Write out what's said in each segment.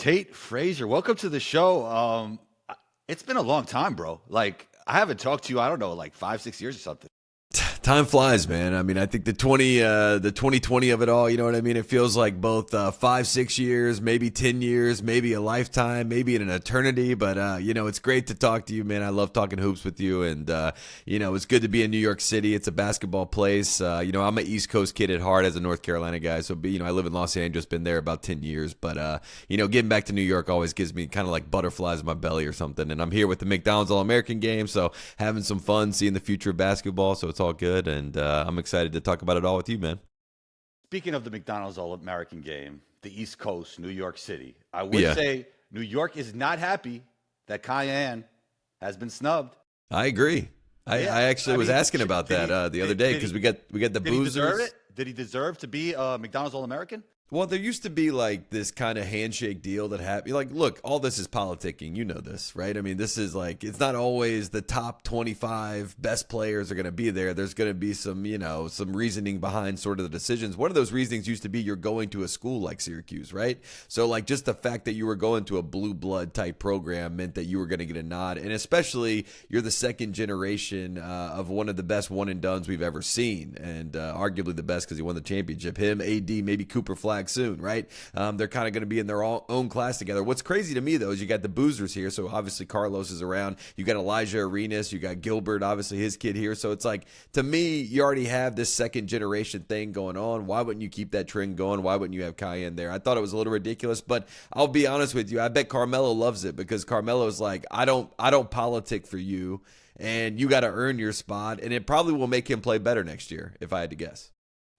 Tate, Frazier, welcome to the show. It's been a long time, bro. Like, I haven't talked to you, I don't know, like 5-6 years or something. Time flies, man. I mean, I think the 2020 of it all, you know what I mean? It feels like both 5-6 years, maybe 10 years, maybe a lifetime, maybe an eternity. But, it's great to talk to you, man. I love talking hoops with you. And, it's good to be in New York City. It's a basketball place. I'm an East Coast kid at heart as a North Carolina guy. So, I live in Los Angeles, been there about 10 years. But, getting back to New York always gives me kind of like butterflies in my belly or something. And I'm here with the McDonald's All-American game. So having some fun, seeing the future of basketball. So it's all good. And I'm excited to talk about it all with you, man. Speaking of the McDonald's All-American game, the East Coast, New York City, I would say New York is not happy that Kiyan has been snubbed. I agree. I actually was asking about that the other day because we got the boozers. He deserve it? Did he deserve to be a McDonald's All-American? Well, there used to be like this kind of handshake deal that happened. Like, look, all this is politicking. You know this, right? I mean, this is like, it's not always the top 25 best players are going to be there. There's going to be some, some reasoning behind sort of the decisions. One of those reasonings used to be you're going to a school like Syracuse, right? So like just the fact that you were going to a blue blood type program meant that you were going to get a nod. And especially you're the second generation of one of the best one and dones we've ever seen. And arguably the best because he won the championship. Him, AD, maybe Cooper Flagg soon, right? They're kind of going to be in their own class together. What's crazy to me, though, is you got the boozers here. So obviously Carlos is around. You got Elijah Arenas. You got Gilbert, obviously his kid here. So it's like, to me, you already have this second generation thing going on. Why wouldn't you keep that trend going? Why wouldn't you have Kiyan there? I thought it was a little ridiculous, but I'll be honest with you. I bet Carmelo loves it because Carmelo's like, I don't politic for you, and you got to earn your spot, and it probably will make him play better next year, if I had to guess.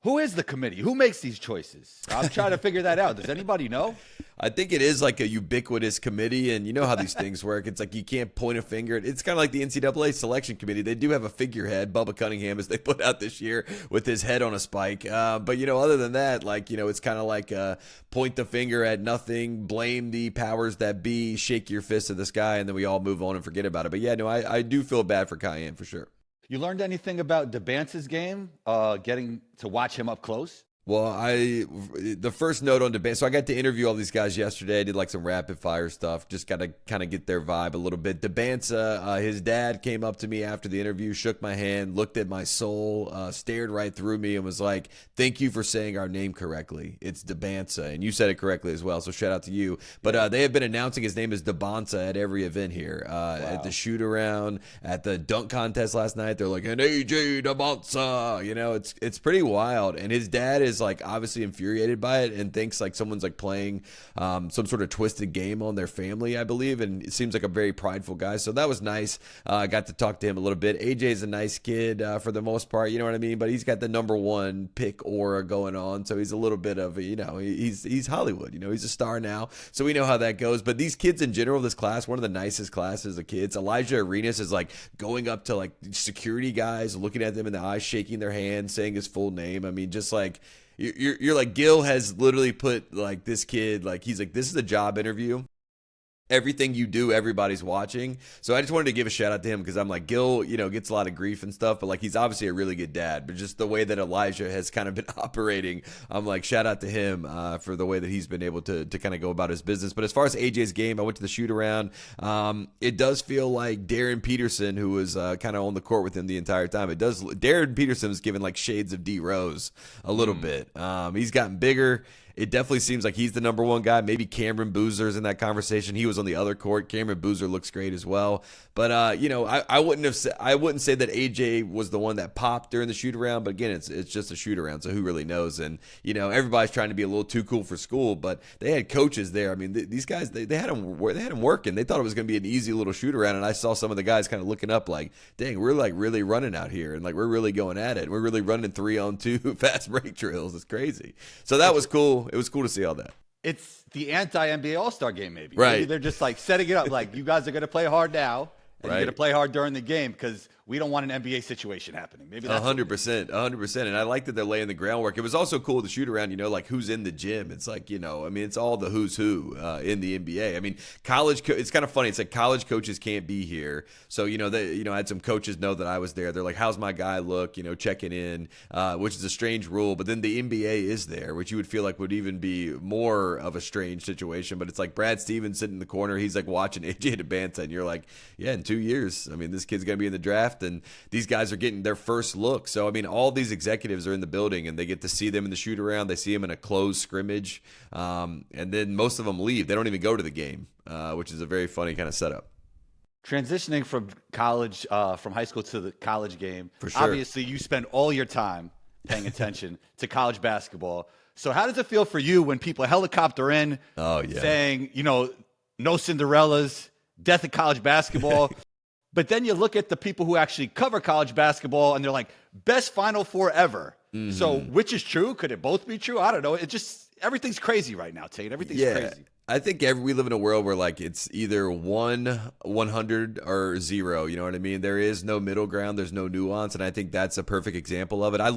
Who is the committee? Who makes these choices? I'm trying to figure that out. Does anybody know? I think it is like a ubiquitous committee, and you know how these things work. It's like you can't point a finger. It's kind of like the NCAA selection committee. They do have a figurehead, Bubba Cunningham, as they put out this year with his head on a spike. But, other than that, it's kind of like point the finger at nothing, blame the powers that be, shake your fist at the sky, and then we all move on and forget about it. But, I do feel bad for Kiyan for sure. You learned anything about DYBANTSA's game, getting to watch him up close? Well, the first note on DYBANTSA, so I got to interview all these guys yesterday. I did like some rapid fire stuff, just got to kind of get their vibe a little bit. DYBANTSA, his dad came up to me after the interview, shook my hand, looked at my soul, stared right through me and was like, "Thank you for saying our name correctly. It's DYBANTSA." And you said it correctly as well, so shout out to you. But they have been announcing his name as DYBANTSA at every event here. Wow. At the shoot around, at the dunk contest last night, they're like, "An AJ DYBANTSA." It's pretty wild. And his dad is like obviously infuriated by it and thinks like someone's like playing some sort of twisted game on their family, I believe, and it seems like a very prideful guy. So that was nice. I got to talk to him a little bit. AJ's a nice kid for the most part, you know what I mean? But he's got the number one pick aura going on, so he's a little bit of a, he's Hollywood, he's a star now, so we know how that goes. But these kids in general, this class, one of the nicest classes of kids. Elijah Arenas is like going up to like security guys, looking at them in the eyes, shaking their hand, saying his full name. I mean, just like you're like, Gil has literally put like this kid, like he's like, this is a job interview. Everything you do, everybody's watching. So I just wanted to give a shout out to him because I'm like, Gil, gets a lot of grief and stuff, but like he's obviously a really good dad. But just the way that Elijah has kind of been operating, I'm like, shout out to him for the way that he's been able to kind of go about his business. But as far as AJ's game, I went to the shoot around. It does feel like Darren Peterson, who was kind of on the court with him the entire time. Darren Peterson is giving like shades of D Rose a little bit. He's gotten bigger. It definitely seems like he's the number one guy. Maybe Cameron Boozer's in that conversation. He was on the other court. Cameron Boozer looks great as well. But I wouldn't say that AJ was the one that popped during the shoot around. But again, it's just a shoot around, so who really knows? And everybody's trying to be a little too cool for school. But they had coaches there. I mean, these guys they had him working. They thought it was going to be an easy little shoot around. And I saw some of the guys kind of looking up like, dang, we're like really running out here, and like we're really going at it. We're really running 3-on-2 fast break drills. It's crazy. So that was cool. It was cool to see all that. It's the anti-NBA All-Star game, maybe. Right. Maybe they're just like setting it up like, you guys are going to play hard now, and you're going to play hard during the game, because we don't want an NBA situation happening. Maybe 100%, 100%. And I like that they're laying the groundwork. It was also cool to shoot around, like who's in the gym. It's like, it's all the who's who in the NBA. I mean, it's kind of funny. It's like college coaches can't be here. So, I had some coaches know that I was there. They're like, how's my guy look, checking in, which is a strange rule. But then the NBA is there, which you would feel like would even be more of a strange situation. But it's like Brad Stevens sitting in the corner. He's like watching AJ DYBANTSA. And you're like, yeah, in 2 years, this kid's going to be in the draft. And these guys are getting their first look. So, all these executives are in the building and they get to see them in the shoot around. They see them in a closed scrimmage. And then most of them leave. They don't even go to the game, which is a very funny kind of setup. Transitioning from college, from high school to the college game, for sure. Obviously you spend all your time paying attention to college basketball. So how does it feel for you when people helicopter in saying, no Cinderellas, death of college basketball? But then you look at the people who actually cover college basketball and they're like, best Final Four ever. Mm-hmm. So which is true? Could it both be true? I don't know. Everything's crazy right now, Tate. Everything's crazy. I think we live in a world where it's either 100 or 0. You know what I mean? There is no middle ground. There's no nuance. And I think that's a perfect example of it. I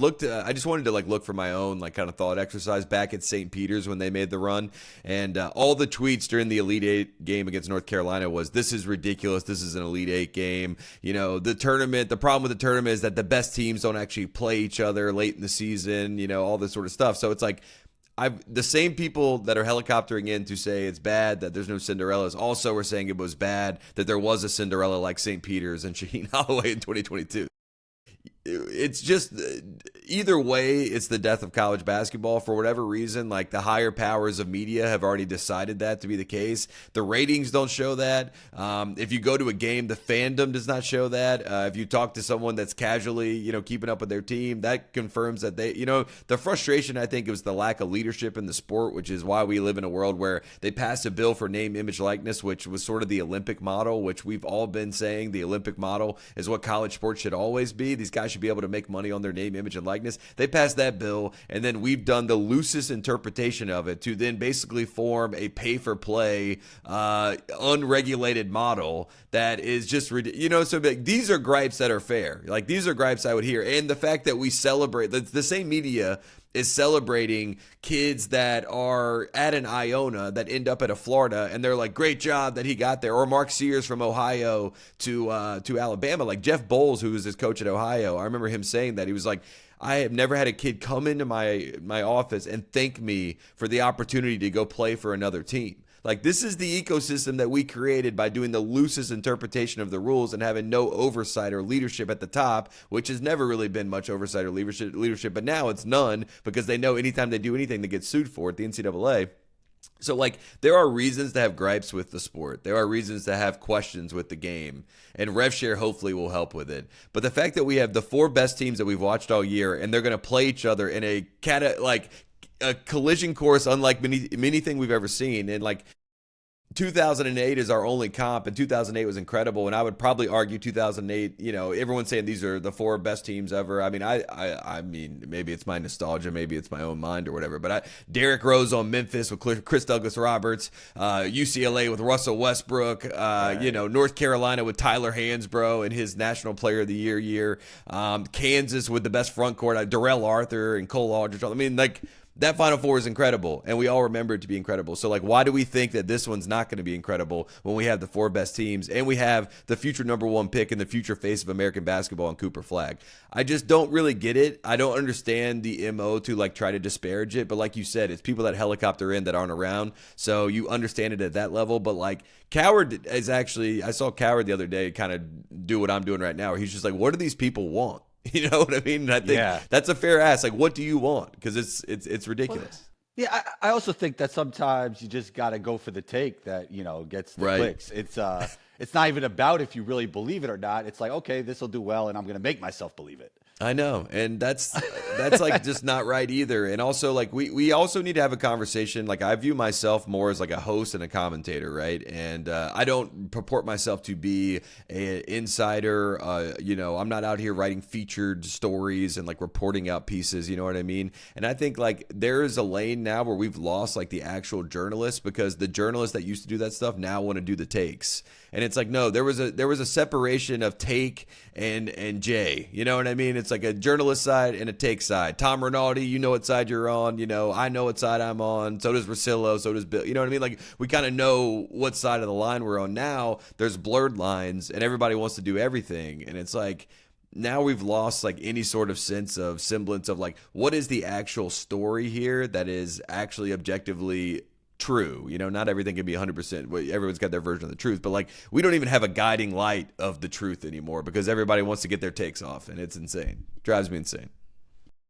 just wanted to look for my own kind of thought exercise back at St. Peter's when they made the run. And all the tweets during the Elite Eight game against North Carolina was, this is ridiculous. This is an Elite Eight game. The problem with the tournament is that the best teams don't actually play each other late in the season, all this sort of stuff. So it's like, the same people that are helicoptering in to say it's bad that there's no Cinderellas also were saying it was bad that there was a Cinderella like St. Peter's and Shaheen Holloway in 2022. It's just either way, it's the death of college basketball for whatever reason. Like the higher powers of media have already decided that to be the case. The ratings don't show that. If you go to a game, the fandom does not show that. If you talk to someone that's casually, keeping up with their team, that confirms that they, the frustration I think was the lack of leadership in the sport, which is why we live in a world where they passed a bill for name, image, likeness, which was sort of the Olympic model, which we've all been saying the Olympic model is what college sports should always be. These guys should be able to make money on their name, image, and likeness. They passed that bill, and then we've done the loosest interpretation of it to then basically form a pay-for-play, unregulated model that is just ridiculous. So these are gripes that are fair. Like, these are gripes I would hear. And the fact that we celebrate, the same media is celebrating kids that are at an Iona that end up at a Florida, and they're like, great job that he got there. Or Mark Sears from Ohio to Alabama. Like Jeff Bowles, who was his coach at Ohio, I remember him saying that. He was like, I have never had a kid come into my office and thank me for the opportunity to go play for another team. Like, this is the ecosystem that we created by doing the loosest interpretation of the rules and having no oversight or leadership at the top, which has never really been much oversight or leadership, but now it's none because they know anytime they do anything, they get sued for it, the NCAA. So, there are reasons to have gripes with the sport. There are reasons to have questions with the game. And RevShare hopefully will help with it. But the fact that we have the 4 best teams that we've watched all year, and they're going to play each other in a collision course unlike anything we've ever seen. And 2008 is our only comp, and 2008 was incredible. And I would probably argue 2008, everyone's saying these are the 4 best teams ever. I mean, maybe it's my nostalgia, maybe it's my own mind or whatever. But Derrick Rose on Memphis with Chris Douglas Roberts, UCLA with Russell Westbrook, North Carolina with Tyler Hansbrough and his National Player of the Year, Kansas with the best front court, Darrell Arthur and Cole Aldridge. I mean, that Final Four is incredible, and we all remember it to be incredible. So, why do we think that this one's not going to be incredible when we have the 4 best teams and we have the future number 1 pick and the future face of American basketball in Cooper Flagg? I just don't really get it. I don't understand the MO to, try to disparage it. But like you said, it's people that helicopter in that aren't around, so you understand it at that level. But, Coward is actually – I saw Coward the other day kind of do what I'm doing right now, where he's just like, what do these people want? You know what I mean? And I think that's a fair ask. What do you want? Because it's ridiculous. Well, yeah, I also think that sometimes you just got to go for the take that gets the clicks. It's not even about if you really believe it or not. It's like, okay, this will do well, and I'm going to make myself believe it. I know, and that's like just not right either. And also, like, we also need to have a conversation. Like, I view myself more as like a host and a commentator, right? And I don't purport myself to be an insider. I'm not out here writing featured stories and like reporting out pieces. You know what I mean? And I think like there is a lane now where we've lost like the actual journalists, because the journalists that used to do that stuff now want to do the takes. And it's like, no, there was a separation of take and Jay. You know what I mean? It's like a journalist side and a take side. Tom Rinaldi, you know what side you're on. I know what side I'm on. So does Russillo. So does Bill. You know what I mean? Like, we kind of know what side of the line we're on. Now there's blurred lines and everybody wants to do everything. And it's like, now we've lost like any sort of semblance of like, what is the actual story here that is actually objectively true. Not everything can be 100%. Everyone's got their version of the truth, but like, we don't even have a guiding light of the truth anymore, because everybody wants to get their takes off, and it's insane. Drives me insane.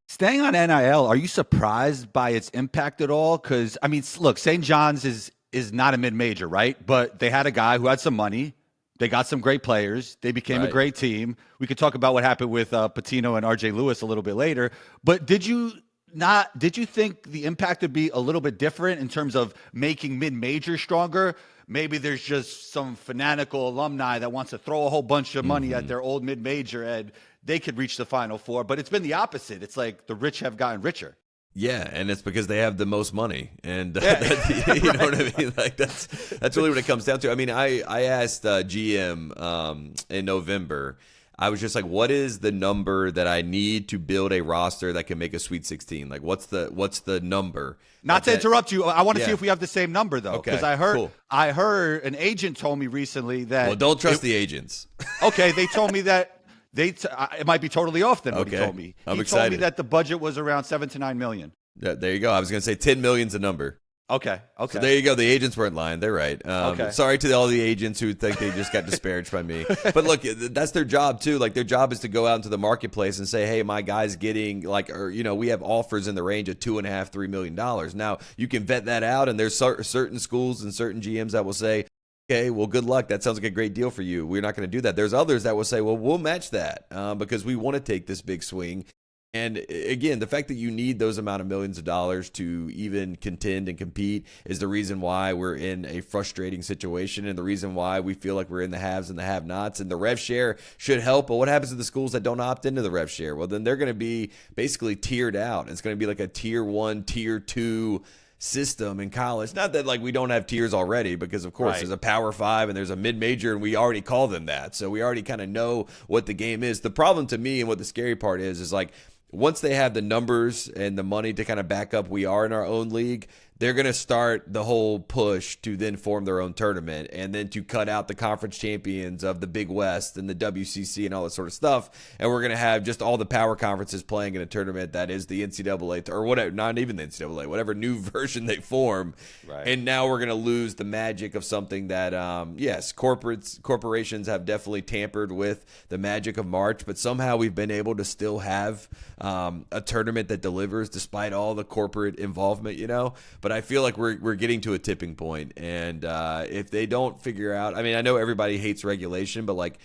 Staying on NIL, are you surprised by its impact at all? Because, I mean, look, St. John's is not a mid-major, right? But they had a guy who had some money. They got some great players. They became a great team. We could talk about what happened with Patino and RJ Lewis a little bit later. But did you think the impact would be a little bit different in terms of making mid-major stronger? Maybe there's just some fanatical alumni that wants to throw a whole bunch of money at their old mid-major and they could reach the Final Four. But it's been the opposite. It's like the rich have gotten richer. Yeah, and it's because they have the most money, and you know what I mean. Like, that's really what it comes down to. I mean, I asked GM in November. I was just like, what is the number that I need to build a roster that can make a Sweet 16? Like, what's the number? Not to interrupt you, I want to see if we have the same number though, because Okay, I heard an agent told me recently that. Well, don't trust the agents. Okay, they told me that. It might be totally off then what he told me. I'm he excited. told me that the budget was around $7 to $9 million. Yeah, there you go. I was going to say 10 million's a number. Okay. So there you go. The agents weren't lying. They're right. Okay. Sorry to all the agents who think they just got disparaged by me. But look, that's their job too. Like, their job is to go out into the marketplace and say, hey, my guy's getting we have offers in the range of $2.5, $3 million. Now, you can vet that out, and there's certain schools and certain GMs that will say, okay, well, good luck. That sounds like a great deal for you. We're not going to do that. There's others that will say, well, we'll match that because we want to take this big swing. And again, the fact that you need those amount of millions of dollars to even contend and compete is the reason why we're in a frustrating situation, and the reason why we feel like we're in the haves and the have-nots. And the rev share should help, but what happens to the schools that don't opt into the rev share? Well, then they're going to be basically tiered out. It's going to be like a tier 1, tier 2 system in college. Not that like we don't have tiers already, because of course there's a Power 5 and there's a mid-major, and we already call them that. So we already kind of know what the game is. The problem to me, and what the scary part is like, once they have the numbers and the money to kind of back up we are in our own league, they're going to start the whole push to then form their own tournament, and then to cut out the conference champions of the Big West and the WCC and all that sort of stuff. And we're going to have just all the power conferences playing in a tournament that is the NCAA, or whatever, not even the NCAA, whatever new version they form. Right. And now we're going to lose the magic of something that, yes, corporations have definitely tampered with the magic of March, but somehow we've been able to still have a tournament that delivers despite all the corporate involvement, But I feel like we're getting to a tipping point, and if they don't figure out, I mean, I know everybody hates regulation, but like,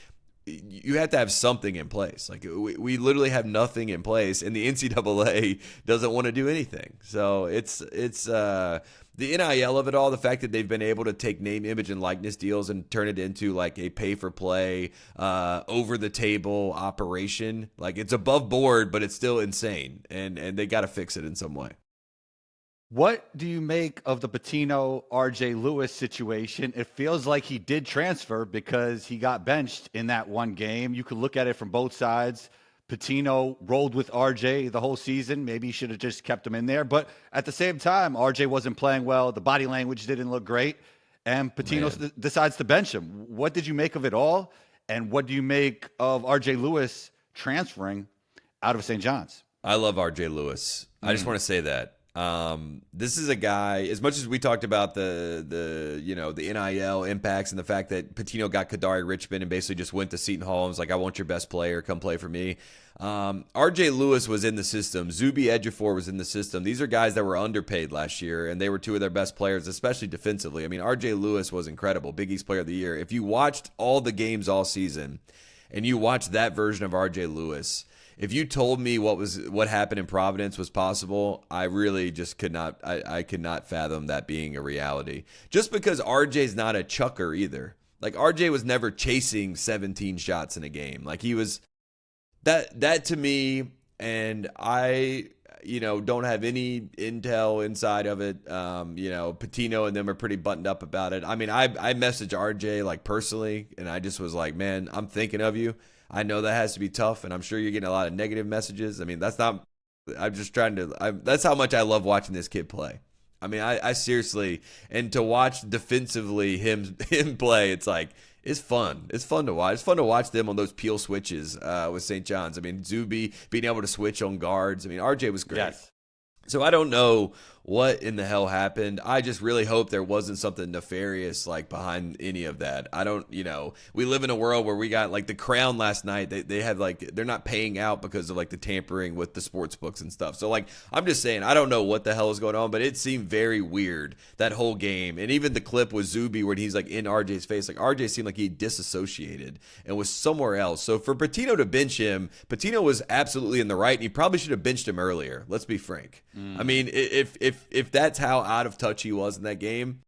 you have to have something in place. Like, we literally have nothing in place, and the NCAA doesn't want to do anything. So it's the NIL of it all, the fact that they've been able to take name, image, and likeness deals and turn it into like a pay-for-play, over-the-table operation. Like, it's above board, but it's still insane, and they got to fix it in some way. What do you make of the Patino RJ Lewis situation? It feels like he did transfer because he got benched in that one game. You could look at it from both sides. Patino rolled with RJ the whole season. Maybe he should have just kept him in there. But at the same time, RJ wasn't playing well. The body language didn't look great. And Patino decides to bench him. What did you make of it all? And what do you make of RJ Lewis transferring out of St. John's? I love RJ Lewis. I just want to say that. This is a guy, as much as we talked about the NIL impacts and the fact that Patino got Kadari Richmond and basically just went to Seton Hall and was like, I want your best player, come play for me. RJ Lewis was in the system. Zuby Ejiofor was in the system. These are guys that were underpaid last year, and they were two of their best players, especially defensively. I mean, RJ Lewis was incredible, Big East Player of the Year. If you watched all the games all season and you watched that version of RJ Lewis, if you told me what happened in Providence was possible, I really just could not. I could not fathom that being a reality. Just because RJ's not a chucker either. Like RJ was never chasing 17 shots in a game. Like he was that to me, and I don't have any intel inside of it. Pitino and them are pretty buttoned up about it. I mean, I messaged RJ like personally, and I just was like, man, I'm thinking of you. I know that has to be tough, and I'm sure you're getting a lot of negative messages. I mean, that's not. I'm just trying to. That's how much I love watching this kid play. I mean, I seriously, and to watch defensively him play, it's like, it's fun. It's fun to watch. It's fun to watch them on those peel switches with St. John's. I mean, Zuby being able to switch on guards. I mean, RJ was great. Yes. So I don't know what in the hell happened. I just really hope there wasn't something nefarious like behind any of that. I don't, we live in a world where we got like the Crown last night. They have like, they're not paying out because of like the tampering with the sports books and stuff. So like, I'm just saying, I don't know what the hell is going on, but it seemed very weird that whole game. And even the clip with Zuby where he's like in RJ's face, like RJ seemed like he disassociated and was somewhere else. So for Pitino to bench him, Pitino was absolutely in the right, and he probably should have benched him earlier. Let's be frank. I mean, if that's how out of touch he was in that game,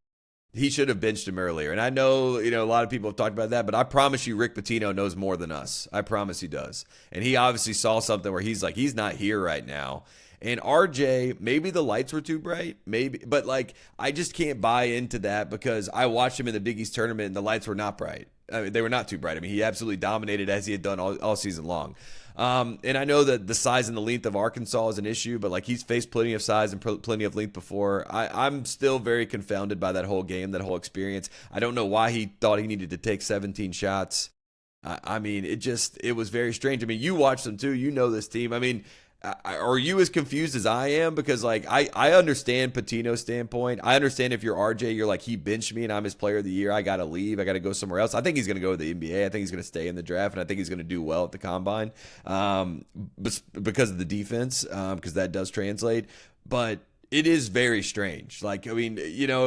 he should have benched him earlier. And I know, a lot of people have talked about that, but I promise you Rick Pitino knows more than us. I promise he does. And he obviously saw something where he's like, he's not here right now. And RJ, maybe the lights were too bright, maybe, but like, I just can't buy into that because I watched him in the Big East tournament and the lights were not bright. I mean, they were not too bright. I mean, he absolutely dominated as he had done all season long. And I know that the size and the length of Arkansas is an issue, but like he's faced plenty of size and plenty of length before. I'm still very confounded by that whole game, that whole experience. I don't know why he thought he needed to take 17 shots. I mean, it was very strange. I mean, you watched them too. You know this team. I mean, are you as confused as I am? Because like I understand Pitino's standpoint. I understand if you're RJ, you're like, he benched me and I'm his player of the year. I got to leave. I got to go somewhere else. I think he's going to go to the NBA. I think he's going to stay in the draft, and I think he's going to do well at the combine because of the defense, because that does translate. But it is very strange. Like, I mean,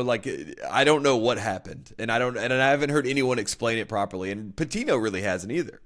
like I don't know what happened, and I haven't heard anyone explain it properly, and Pitino really hasn't either.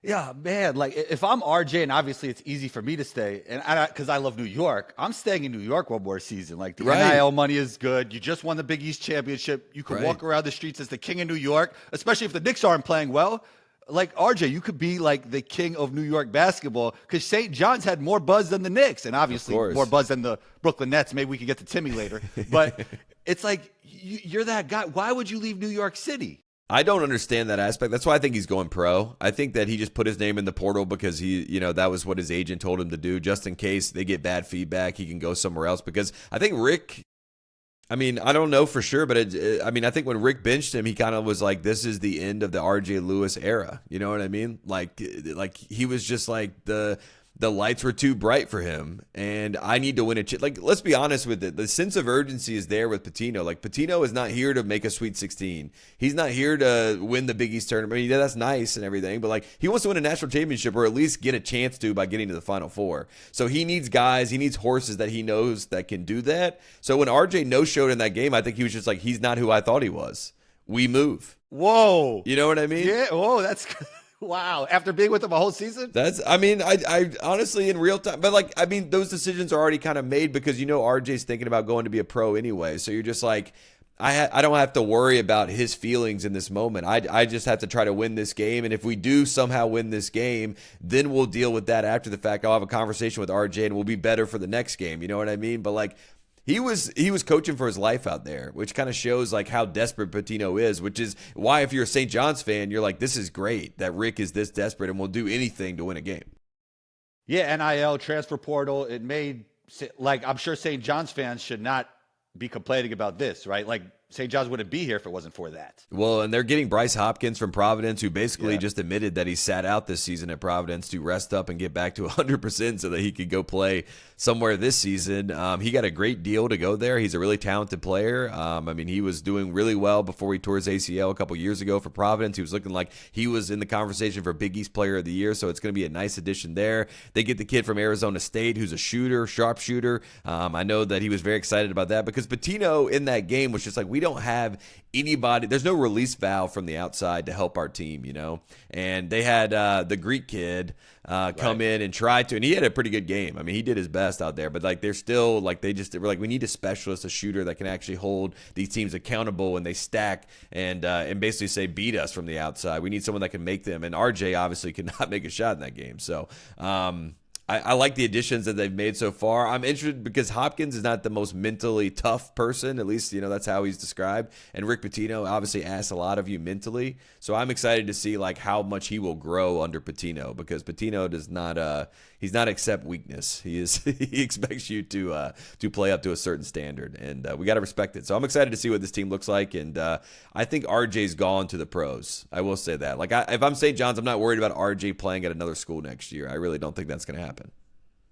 Yeah, man. Like, if I'm RJ, and obviously it's easy for me to stay, and because I love New York, I'm staying in New York one more season. Like, the NIL money is good. You just won the Big East championship. You could walk around the streets as the king of New York, especially if the Knicks aren't playing well. Like, RJ, you could be like the king of New York basketball because St. John's had more buzz than the Knicks, and obviously more buzz than the Brooklyn Nets. Maybe we can get to Timmy later. But it's like, you're that guy. Why would you leave New York City? I don't understand that aspect. That's why I think he's going pro. I think that he just put his name in the portal because that was what his agent told him to do, just in case they get bad feedback, he can go somewhere else. Because I think Rick, I mean, I don't know for sure, but I think when Rick benched him, he kind of was like, this is the end of the RJ Lewis era. You know what I mean? Like he was just like the lights were too bright for him, and I need to win a chip. Like, let's be honest with it. The sense of urgency is there with Pitino. Like, Pitino is not here to make a Sweet 16. He's not here to win the Big East tournament. I mean, yeah, that's nice and everything, but like, he wants to win a national championship or at least get a chance to by getting to the Final Four. So he needs guys, he needs horses that he knows that can do that. So when RJ no-showed in that game, I think he was just like, he's not who I thought he was. We move. Whoa. You know what I mean? Yeah. Whoa, that's wow. After being with him a whole season? I honestly, in real time, but like, I mean, those decisions are already kind of made because, RJ's thinking about going to be a pro anyway. So you're just like, I don't have to worry about his feelings in this moment. I just have to try to win this game. And if we do somehow win this game, then we'll deal with that after the fact. I'll have a conversation with RJ and we'll be better for the next game. You know what I mean? But like, He was coaching for his life out there, which kind of shows like how desperate Pitino is, which is why if you're a St. John's fan, you're like, this is great that Rick is this desperate and will do anything to win a game. Yeah, NIL, transfer portal, it made, like, I'm sure St. John's fans should not be complaining about this, right? Like, St. John's wouldn't be here if it wasn't for that. Well, and they're getting Bryce Hopkins from Providence, who basically just admitted that he sat out this season at Providence to rest up and get back to 100% so that he could go play somewhere this season. He got a great deal to go there. He's a really talented player. He was doing really well before he tore his ACL a couple years ago for Providence. He was looking like he was in the conversation for Big East Player of the Year, so it's going to be a nice addition there. They get the kid from Arizona State who's a shooter, sharpshooter. I know that he was very excited about that because Pitino in that game was just like, we we don't have anybody. There's no release valve from the outside to help our team, And they had the Greek kid come in and try to, and he had a pretty good game. I mean, he did his best out there, but like they're still like they were like, we need a specialist, a shooter that can actually hold these teams accountable when they stack and basically say beat us from the outside. We need someone that can make them, and RJ obviously could not make a shot in that game. So I like the additions that they've made so far. I'm interested because Hopkins is not the most mentally tough person. At least, that's how he's described. And Rick Pitino obviously asks a lot of you mentally. So I'm excited to see like how much he will grow under Pitino, because Pitino does not he's not accept weakness. He expects you to play up to a certain standard, and we got to respect it. So I'm excited to see what this team looks like, and I think RJ's gone to the pros. I will say that. Like if I'm St. John's, I'm not worried about RJ playing at another school next year. I really don't think that's going to happen.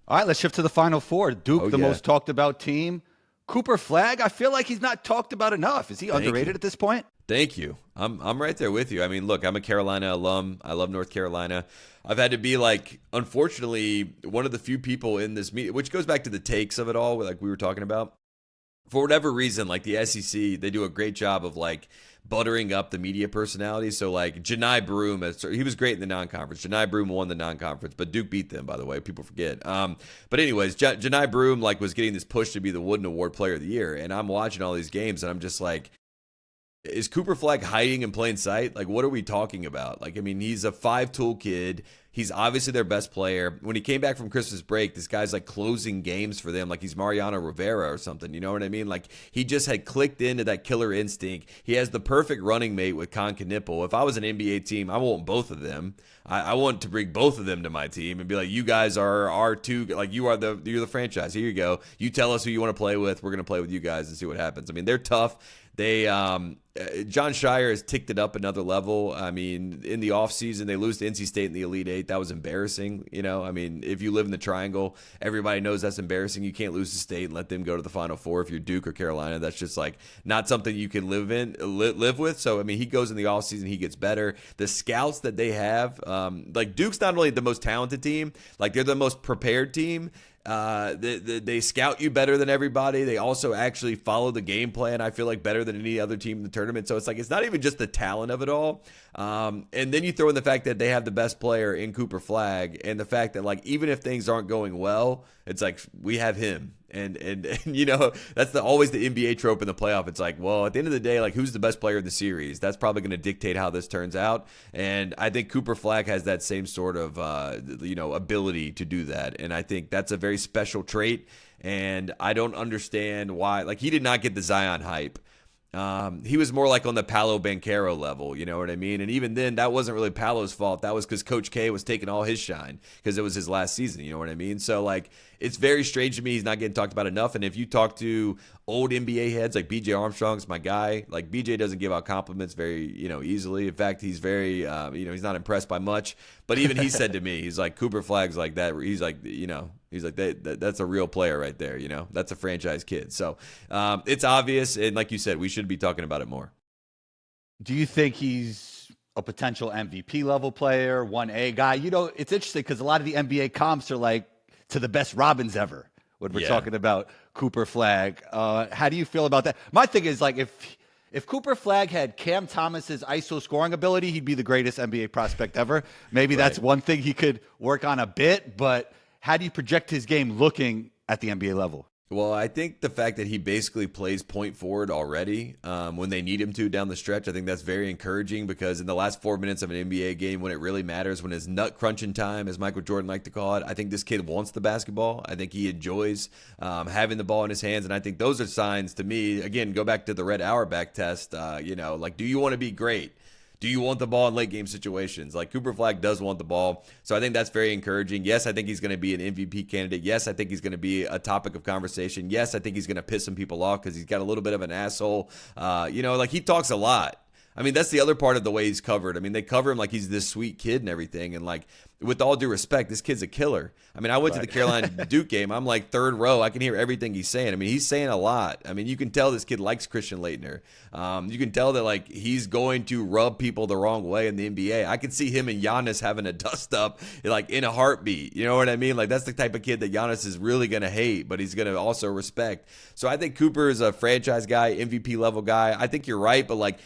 All right, let's shift to the Final Four. Duke, the most talked about team. Cooper Flagg, I feel like he's not talked about enough. Is he underrated at this point? Thank you. I'm right there with you. I mean, look, I'm a Carolina alum. I love North Carolina. I've had to be like, unfortunately, one of the few people in this meeting, which goes back to the takes of it all, like we were talking about. For whatever reason, like the SEC, they do a great job of like buttering up the media personalities. So like Janai Broom, he was great in the non-conference. Janai Broom won the non-conference, but Duke beat them, by the way. People forget. But anyways, Janai Broom like was getting this push to be the Wooden Award Player of the Year, and I'm watching all these games, and I'm just like, is Cooper Flagg hiding in plain sight? Like, what are we talking about? Like, I mean, he's a 5-tool kid. He's obviously their best player. When he came back from Christmas break, this guy's like closing games for them like he's Mariano Rivera or something. You know what I mean? Like, he just had clicked into that killer instinct. He has the perfect running mate with Knipple. If I was an NBA team, I want both of them. I want to bring both of them to my team and be like, you guys are our two, like you're the franchise. Here you go. You tell us who you want to play with. We're going to play with you guys and see what happens. I mean, they're tough. They John Scheyer has ticked it up another level. I mean, in the offseason, they lose to NC State in the Elite Eight. That was embarrassing. I mean, if you live in the Triangle, everybody knows that's embarrassing. You can't lose to State and let them go to the Final Four. If you're Duke or Carolina, that's just like not something you can live with. So, I mean, he goes in the offseason, he gets better. The scouts that they have, like Duke's not only the most talented team, like they're the most prepared team. They scout you better than everybody. They also actually follow the game plan, I feel like, better than any other team in the tournament. So it's like, it's not even just the talent of it all. And then you throw in the fact that they have the best player in Cooper Flagg, and the fact that like, even if things aren't going well, it's like, we have him. And that's always the NBA trope in the playoff. It's like, well, at the end of the day, like, who's the best player in the series? That's probably going to dictate how this turns out. And I think Cooper Flagg has that same sort of, ability to do that. And I think that's a very special trait. And I don't understand why, like, he did not get the Zion hype. He was more like on the Paolo Banchero level, you know what I mean? And even then, that wasn't really Paolo's fault. That was because Coach K was taking all his shine because it was his last season, you know what I mean? So, like, it's very strange to me he's not getting talked about enough. And if you talk to old NBA heads like BJ Armstrong's my guy, like BJ doesn't give out compliments very, easily. In fact, he's very, he's not impressed by much. But even he said to me, he's like, Cooper Flagg's like that. He's like, that's a real player right there. That's a franchise kid. So it's obvious. And like you said, we should be talking about it more. Do you think he's a potential MVP level player, 1A guy? It's interesting because a lot of the NBA comps are like to the best Robins ever when we're talking about Cooper Flagg. How do you feel about that? My thing is, like, if Cooper Flagg had Cam Thomas's ISO scoring ability, he'd be the greatest NBA prospect ever. Maybe that's one thing he could work on a bit, but how do you project his game looking at the NBA level? Well, I think the fact that he basically plays point forward already when they need him to down the stretch, I think that's very encouraging, because in the last 4 minutes of an NBA game, when it really matters, when it's nut crunching time, as Michael Jordan liked to call it, I think this kid wants the basketball. I think he enjoys having the ball in his hands, and I think those are signs to me. Again, go back to the Red Auerbach test. Like, do you want to be great? Do you want the ball in late game situations? Like, Cooper Flagg does want the ball. So I think that's very encouraging. Yes, I think he's going to be an MVP candidate. Yes, I think he's going to be a topic of conversation. Yes, I think he's going to piss some people off because he's got a little bit of an asshole. Like, he talks a lot. I mean, that's the other part of the way he's covered. I mean, they cover him like he's this sweet kid and everything. And like, with all due respect, this kid's a killer. I mean, I went to the Carolina Duke game. I'm like third row. I can hear everything he's saying. I mean, he's saying a lot. I mean, you can tell this kid likes Christian Laettner. You can tell that like he's going to rub people the wrong way in the NBA. I could see him and Giannis having a dust up like in a heartbeat. You know what I mean? Like that's the type of kid that Giannis is really going to hate, but he's going to also respect. So I think Cooper is a franchise guy, MVP level guy. I think you're right, but like,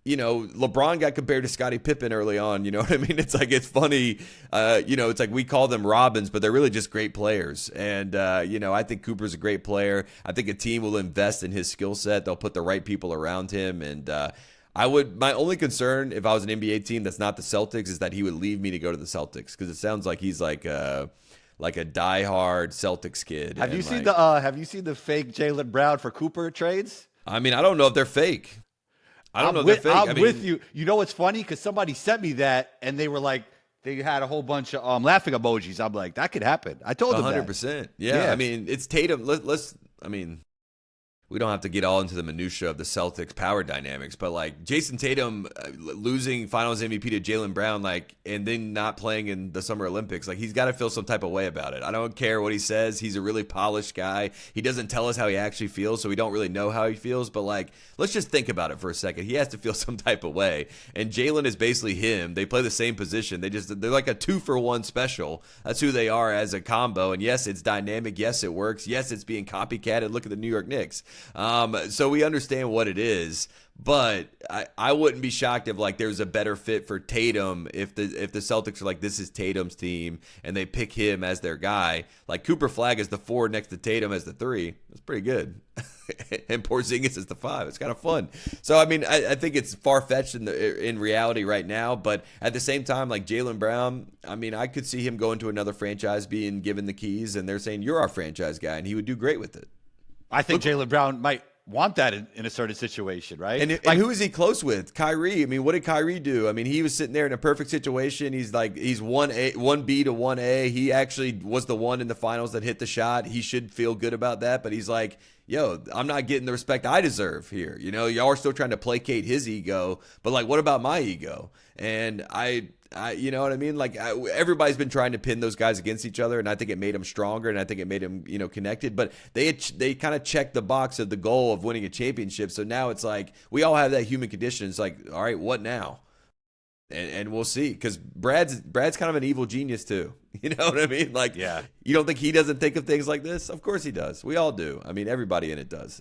you know, LeBron got compared to Scottie Pippen early on. You know what I mean? It's like, it's funny. You know, it's like we call them Robins, but they're really just great players. And, you know, I think Cooper's a great player. I think a team will invest in his skill set. They'll put the right people around him. And my only concern if I was an NBA team that's not the Celtics is that he would leave me to go to the Celtics, because it sounds like he's like a diehard Celtics kid. Have you seen the fake Jaylen Brown for Cooper trades? I mean, I don't know if they're fake. I'm with you. You know what's funny? Because somebody sent me that, and they were like, they had a whole bunch of laughing emojis. I'm like, that could happen. I told them 100%. Yeah. I mean, it's Tatum. We don't have to get all into the minutia of the Celtics power dynamics, but like Jason Tatum losing Finals MVP to Jaylen Brown, like, and then not playing in the Summer Olympics, like he's got to feel some type of way about it. I don't care what he says. He's a really polished guy. He doesn't tell us how he actually feels, so we don't really know how he feels. But like, let's just think about it for a second. He has to feel some type of way, and Jaylen is basically him. They play the same position. They're like a 2-for-1 special. That's who they are as a combo. And yes, it's dynamic. Yes, it works. Yes, it's being copycatted. Look at the New York Knicks. So we understand what it is, but I wouldn't be shocked if like there's a better fit for Tatum if the Celtics are like, this is Tatum's team and they pick him as their guy. Like Cooper Flagg is the 4 next to Tatum as the 3. That's pretty good. And Porzingis is the 5. It's kind of fun. So I mean, I think it's far fetched in reality right now, but at the same time, like Jaylen Brown, I mean, I could see him going to another franchise, being given the keys, and they're saying you're our franchise guy, and he would do great with it. I think Jaylen Brown might want that in a certain situation, right? And who is he close with? Kyrie. I mean, what did Kyrie do? I mean, he was sitting there in a perfect situation. He's 1B to 1A. He actually was the one in the finals that hit the shot. He should feel good about that, but he's like, yo, I'm not getting the respect I deserve here. You know, y'all are still trying to placate his ego, but like, what about my ego? And I you know what I mean? Like everybody's been trying to pin those guys against each other, and I think it made them stronger, and I think it made them, you know, connected. But they kind of checked the box of the goal of winning a championship. So now it's like we all have that human condition. It's like, all right, what now? And we'll see, because Brad's kind of an evil genius too. You know what I mean? Like, yeah, you don't think he doesn't think of things like this? Of course he does. We all do. I mean, everybody in it does.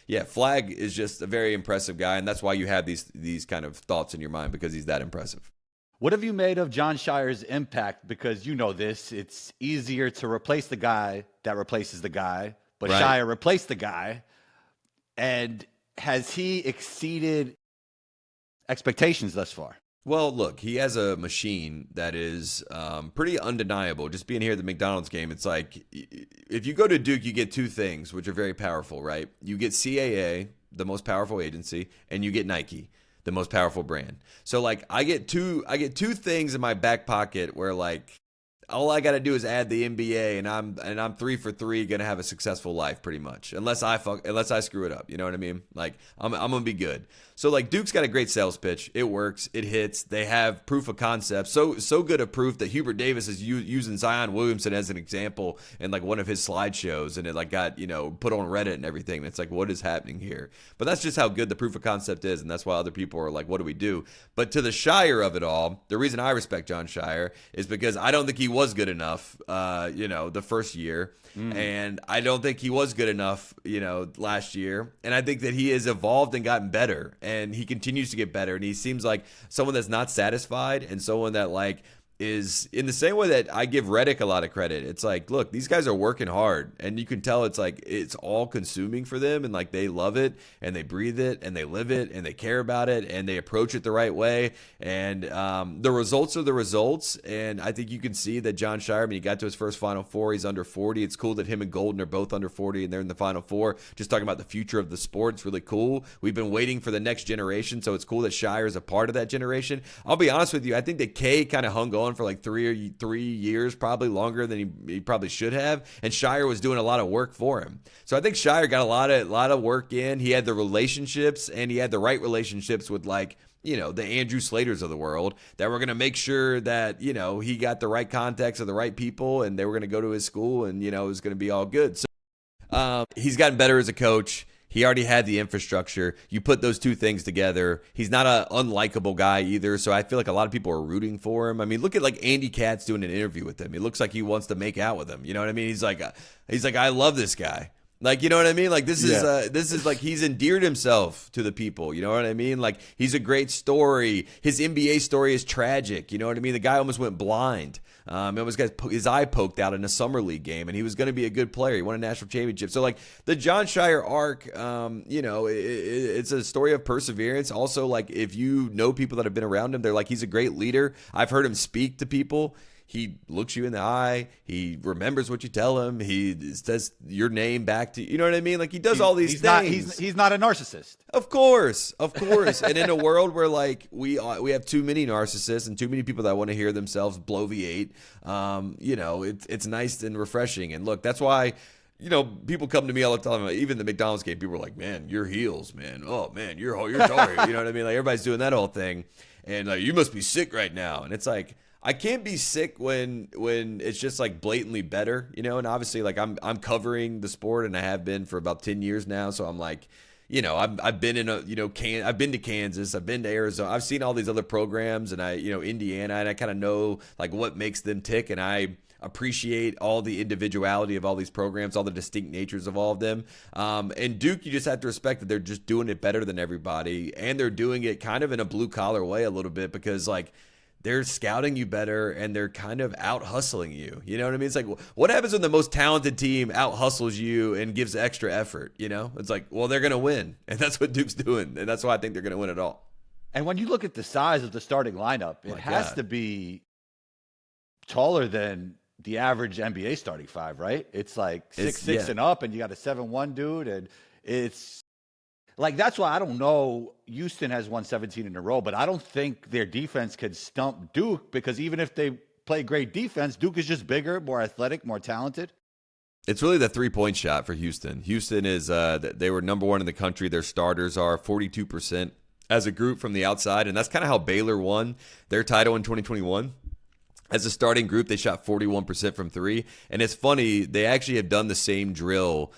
Yeah, Flagg is just a very impressive guy, and that's why you have these kind of thoughts in your mind, because he's that impressive. What have you made of Jon Scheyer's impact? Because you know this, it's easier to replace the guy that replaces the guy, but right. Scheyer replaced the guy. And has he exceeded expectations thus far? Well, look, he has a machine that is pretty undeniable. Just being here at the McDonald's game, it's like if you go to Duke, you get 2 things, which are very powerful, right? You get CAA, the most powerful agency, and you get Nike, the most powerful brand. So like I get two things in my back pocket where like all I got to do is add the NBA, and I'm 3 for 3 gonna have a successful life pretty much, unless I screw it up. You know what I mean? Like I'm gonna be good. So like Duke's got a great sales pitch. It works. It hits. They have proof of concept. So good a proof that Hubert Davis is using Zion Williamson as an example in like one of his slideshows, and it like got, you know, put on Reddit and everything. And it's like, what is happening here? But that's just how good the proof of concept is, and that's why other people are like, what do we do? But to the Scheyer of it all, the reason I respect Jon Scheyer is because I don't think he was good enough, you know, the first year. And I don't think he was good enough, you know, last year. And I think that he has evolved and gotten better, and he continues to get better. And he seems like someone that's not satisfied, and someone that like is in the same way that I give Redick a lot of credit. It's like, look, these guys are working hard, and you can tell it's like it's all consuming for them, and like they love it, and they breathe it, and they live it, and they care about it, and they approach it the right way. And the results are the results. And I think you can see that Jon Scheyer, I mean, he got to his first Final Four. He's under 40. It's cool that him and Golden are both under 40, and they're in the Final Four. Just talking about the future of the sport. It's really cool. We've been waiting for the next generation, so it's cool that Scheyer is a part of that generation. I'll be honest with you. I think that K kind of hung on on for like 3 years, probably longer than he probably should have. And Scheyer was doing a lot of work for him. So I think Scheyer got a lot of work in. He had the relationships, and he had the right relationships with like, you know, the Andrew Slaters of the world that were going to make sure that, you know, he got the right contacts of the right people, and they were going to go to his school, and, you know, it was going to be all good. So he's gotten better as a coach. He already had the infrastructure. You put those two things together. He's not an unlikable guy either, so I feel like a lot of people are rooting for him. I mean, look at like Andy Katz doing an interview with him. He looks like he wants to make out with him. You know what I mean? He's like, I love this guy. Like, you know what I mean? Like, this is like he's endeared himself to the people. You know what I mean? Like, he's a great story. His NBA story is tragic. You know what I mean? The guy almost went blind. He almost got his eye poked out in a summer league game, and he was going to be a good player. He won a national championship. So, like, the Jon Scheyer arc, you know, it's a story of perseverance. Also, like, if you know people that have been around him, they're like, he's a great leader. I've heard him speak to people. He looks you in the eye. He remembers what you tell him. He says your name back to you. You know what I mean? Like, he does all these things. He's not a narcissist. Of course. And in a world where like we have too many narcissists and too many people that want to hear themselves bloviate, you know, it's nice and refreshing. And look, that's why, you know, people come to me all the time. Even the McDonald's game, people are like, "Man, your heels, man. Oh man, you're sorry." You know what I mean? Like, everybody's doing that whole thing, and like, you must be sick right now. And it's like, I can't be sick when it's just like blatantly better, you know. And obviously, like, I'm covering the sport, and I have been for about 10 years now. So I'm like, you know, I've been in I've been to Kansas, I've been to Arizona, I've seen all these other programs, and Indiana, and I kind of know like what makes them tick, and I appreciate all the individuality of all these programs, all the distinct natures of all of them. And Duke, you just have to respect that they're just doing it better than everybody, and they're doing it kind of in a blue collar way a little bit, because like, they're scouting you better, and they're kind of out hustling you. You know what I mean? It's like, what happens when the most talented team out hustles you and gives extra effort? You know, it's like, well, they're going to win. And that's what Duke's doing. And that's why I think they're going to win it all. And when you look at the size of the starting lineup, it has to be taller than the average NBA starting five, right? It's like 6'6" and up, and you got a 7'1" dude. And it's like, that's why I don't know. Houston has won 17 in a row, but I don't think their defense could stump Duke, because even if they play great defense, Duke is just bigger, more athletic, more talented. It's really the three-point shot for Houston. Houston is they were number one in the country. Their starters are 42% as a group from the outside, and that's kind of how Baylor won their title in 2021. As a starting group, they shot 41% from three. And it's funny, they actually have done the same drill.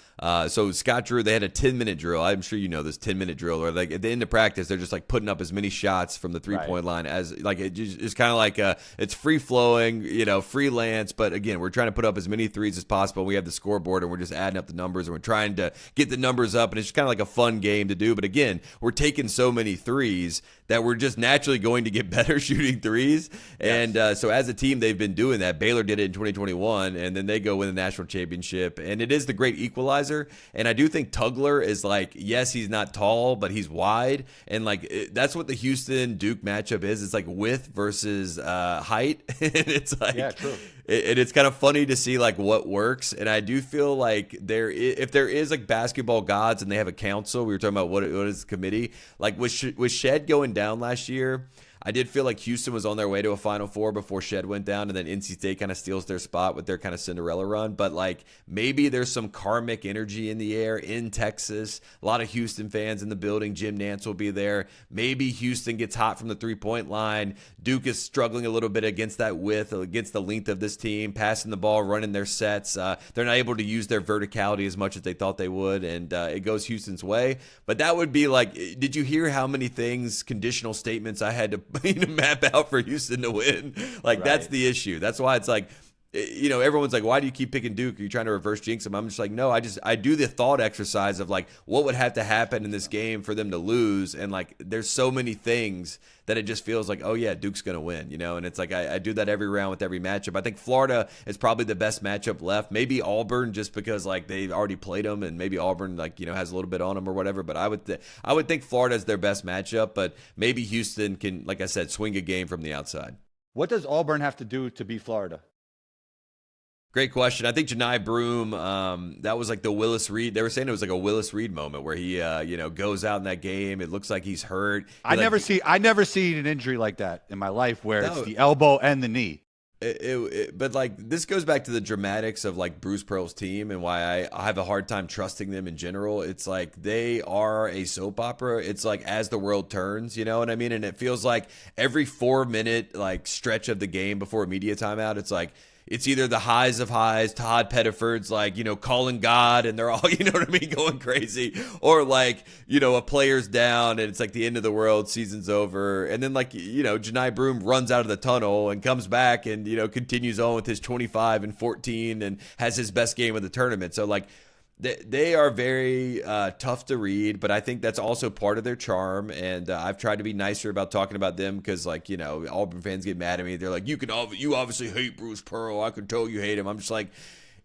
So Scott Drew, they had a 10-minute drill. I'm sure you know this 10-minute drill, where like at the end of practice, they're just like putting up as many shots from the three-point line as like it's kind of like it's free-flowing, you know, freelance. But again, we're trying to put up as many threes as possible. We have the scoreboard, and we're just adding up the numbers, and we're trying to get the numbers up. And it's just kind of like a fun game to do. But again, we're taking so many threes that we're just naturally going to get better shooting threes. Yes. And so as a team, they've been doing that. Baylor did it in 2021, and then they go win the national championship. And it is the great equalizer. And I do think Tugler is like, yes, he's not tall, but he's wide. And like, that's what the Houston Duke matchup is. It's like width versus height. And it's like, yeah, true. It's kind of funny to see like what works. And I do feel like if there is like basketball gods and they have a council, we were talking about what is the committee, like with Shed going down last year, I did feel like Houston was on their way to a Final Four before Shed went down, and then NC State kind of steals their spot with their kind of Cinderella run. But like, maybe there's some karmic energy in the air in Texas. A lot of Houston fans in the building. Jim Nantz will be there. Maybe Houston gets hot from the three-point line. Duke is struggling a little bit against that width, against the length of this team, passing the ball, running their sets. They're not able to use their verticality as much as they thought they would, and it goes Houston's way. But that would be like, did you hear how many things, conditional statements I had to map out for Houston to win? Like, right. That's the issue. That's why it's like, you know, everyone's like, why do you keep picking Duke? Are you trying to reverse jinx them? I'm just like, no, I do the thought exercise of like, what would have to happen in this game for them to lose? And like, there's so many things that it just feels like, oh yeah, Duke's going to win, you know? And it's like, I do that every round with every matchup. I think Florida is probably the best matchup left. Maybe Auburn, just because like they've already played them, and maybe Auburn, like, you know, has a little bit on them or whatever. But I would think Florida is their best matchup, but maybe Houston can, like I said, swing a game from the outside. What does Auburn have to do to beat Florida? Great question. I think Janai Broom, that was like the Willis Reed. They were saying it was like a Willis Reed moment where he, goes out in that game. It looks like he's hurt. I never see an injury like that in my life where it's the elbow and the knee. But like this goes back to the dramatics of like Bruce Pearl's team and why I have a hard time trusting them in general. It's like they are a soap opera. It's like as the world turns, you know what I mean? And it feels like every 4-minute like stretch of the game before a media timeout, it's like it's either the highs of highs, Todd Pettiford's like, calling God and they're all, you know what I mean, going crazy. Or like, a player's down and it's like the end of the world, season's over. And then like, Janai Broom runs out of the tunnel and comes back and, continues on with his 25 and 14 and has his best game of the tournament. So like, they are very tough to read, but I think that's also part of their charm. And I've tried to be nicer about talking about them because, like, Auburn fans get mad at me. They're like, you obviously hate Bruce Pearl. I can tell you hate him. I'm just like,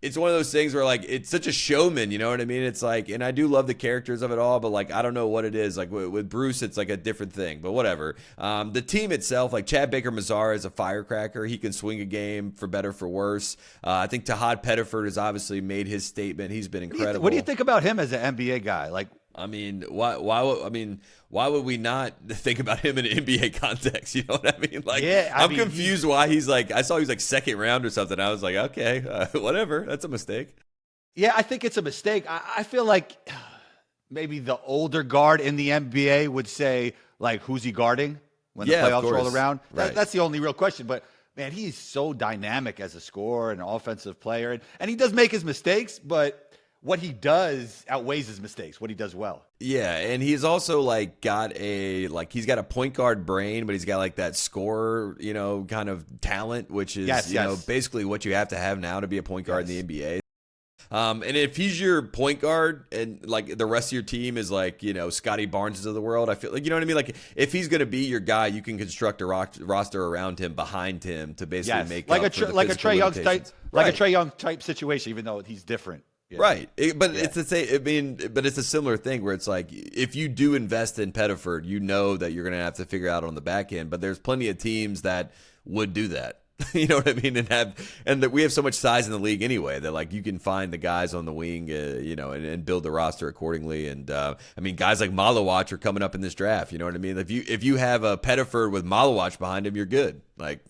it's one of those things where, like, it's such a showman, you know what I mean? It's like, and I do love the characters of it all, but, like, I don't know what it is. Like, with Bruce, it's like a different thing, but whatever. The team itself, like, Chad Baker-Mazara is a firecracker. He can swing a game for better, for worse. I think Todd Pettiford has obviously made his statement. He's been incredible. What do you think about him as an NBA guy? Like, I mean, why would we not think about him in an NBA context? You know what I mean? Like, yeah, I'm confused why he's like, I saw he was like second round or something. I was like, okay, whatever. That's a mistake. Yeah, I think it's a mistake. I feel like maybe the older guard in the NBA would say, like, who's he guarding when the playoffs roll around? Right. That's the only real question. But, man, he's so dynamic as a scorer and an offensive player. And he does make his mistakes, but what he does outweighs his mistakes, what he does well. Yeah, and he's also like he's got a point guard brain, but he's got like that scorer, kind of talent, which is basically what you have to have now to be a point guard in the NBA. And if he's your point guard and like the rest of your team is like, Scotty Barnes of the world, I feel like, you know what I mean? Like if he's going to be your guy, you can construct a roster around him, behind him to basically make like up for the physical limitations. Like a Trae Young type situation, even though he's different. Yeah. Right. It's the same. But it's a similar thing where it's like if you do invest in Pettiford, you know that you're going to have to figure out on the back end. But there's plenty of teams that would do that. You know what I mean? And that we have so much size in the league anyway that like you can find the guys on the wing, and build the roster accordingly. And guys like Malawach are coming up in this draft. You know what I mean? If you have a Pettiford with Malawach behind him, you're good. Like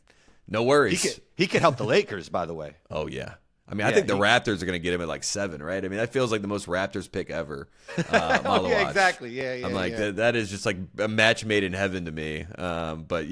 no worries. He could help the Lakers, by the way. Oh yeah. I think the Raptors are going to get him at like 7, right? I mean, that feels like the most Raptors pick ever. Oh, yeah, exactly. Yeah. I'm like, that is just like a match made in heaven to me. But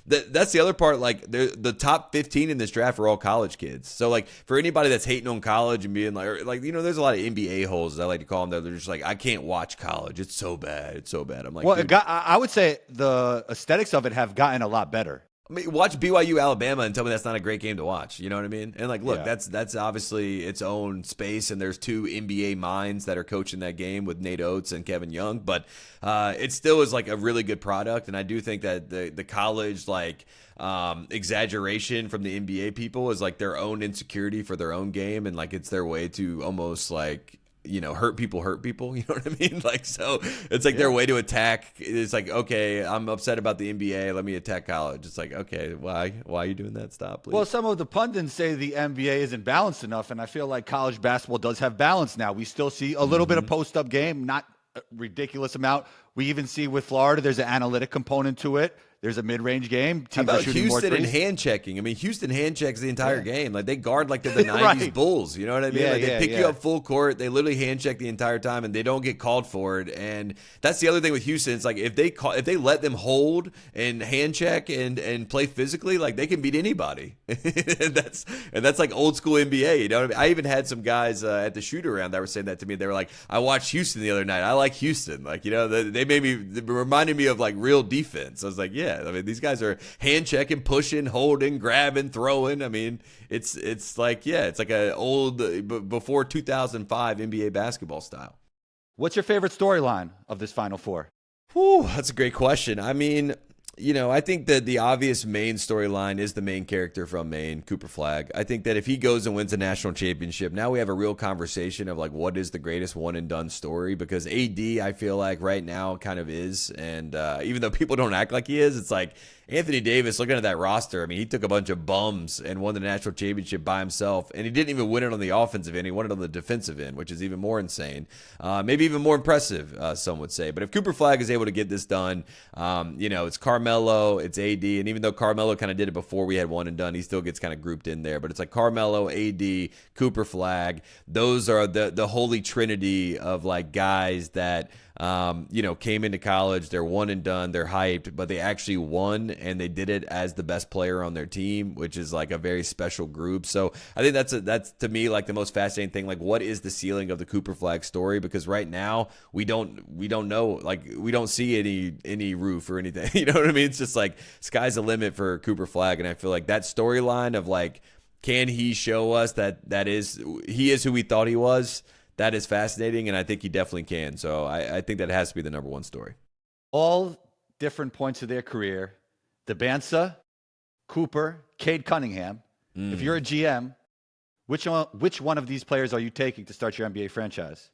that's the other part. Like, the top 15 in this draft are all college kids. So like, for anybody that's hating on college and being like, there's a lot of NBA holes, as I like to call them. They're just like, I can't watch college. It's so bad. It's so bad. I'm like, well, I would say the aesthetics of it have gotten a lot better. Watch BYU Alabama and tell me that's not a great game to watch. You know what I mean? And like, look, that's obviously its own space, and there's 2 NBA minds that are coaching that game with Nate Oates and Kevin Young, but it still is like a really good product. And I do think that the college exaggeration from the NBA people is like their own insecurity for their own game, and like it's their way to almost like hurt people, you know what I mean? Like, so it's like their way to attack. It's like, okay, I'm upset about the NBA. Let me attack college. It's like, okay, why are you doing that? Stop, please. Well, some of the pundits say the NBA isn't balanced enough, and I feel like college basketball does have balance now. We still see a little bit of post-up game, not a ridiculous amount. We even see with Florida, there's an analytic component to it. There's a mid-range game. How about Houston and hand checking? I mean, Houston hand checks the entire game. Like they guard like they're the 90s Bulls. You know what I mean? They pick you up full court. They literally hand check the entire time, and they don't get called for it. And that's the other thing with Houston. It's like if they let them hold and hand check and play physically, like they can beat anybody. and that's like old school NBA. You know what I mean? I even had some guys at the shoot around that were saying that to me. They were like, I watched Houston the other night. I like Houston. Like, they reminded me of like real defense. I was like, yeah. I mean, these guys are hand checking, pushing, holding, grabbing, throwing. I mean, it's like a old before 2005 NBA basketball style. What's your favorite storyline of this Final Four? Whew, that's a great question. I mean, I think that the obvious main storyline is the main character from Maine, Cooper Flagg. I think that if he goes and wins a national championship, now we have a real conversation of like what is the greatest one and done story, because AD, I feel like right now kind of is. And even though people don't act like he is, it's like Anthony Davis, looking at that roster, I mean, he took a bunch of bums and won the national championship by himself, and he didn't even win it on the offensive end. He won it on the defensive end, which is even more insane. Maybe even more impressive, some would say. But if Cooper Flagg is able to get this done, it's Carmelo, it's AD, and even though Carmelo kind of did it before we had one and done, he still gets kind of grouped in there. But it's like Carmelo, AD, Cooper Flagg. Those are the holy trinity of like guys that came into college, they're one and done, they're hyped, but they actually won, and they did it as the best player on their team, which is like a very special group. So I think that's to me like the most fascinating thing. Like, what is the ceiling of the Cooper Flagg story? Because right now we don't know, like we don't see any roof or anything. You know what I mean? It's just like sky's the limit for Cooper Flagg, and I feel like that storyline of like, can he show us that he is who we thought he was? That is fascinating, and I think he definitely can. So I think that has to be the number one story. All different points of their career. DYBANTSA, Cooper, Cade Cunningham. If you're a GM, which one of these players are you taking to start your NBA franchise?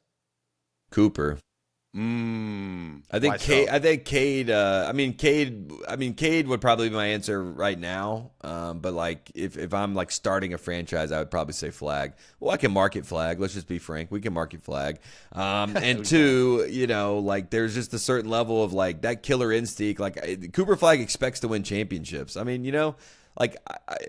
Cooper. I think Cade. So? I think Cade. Cade would probably be my answer right now. But like, if I'm like starting a franchise, I would probably say Flagg. Well, I can market Flagg. Let's just be frank. We can market Flagg. And two, like there's just a certain level of like that killer instinct. Like Cooper Flagg expects to win championships. I mean, like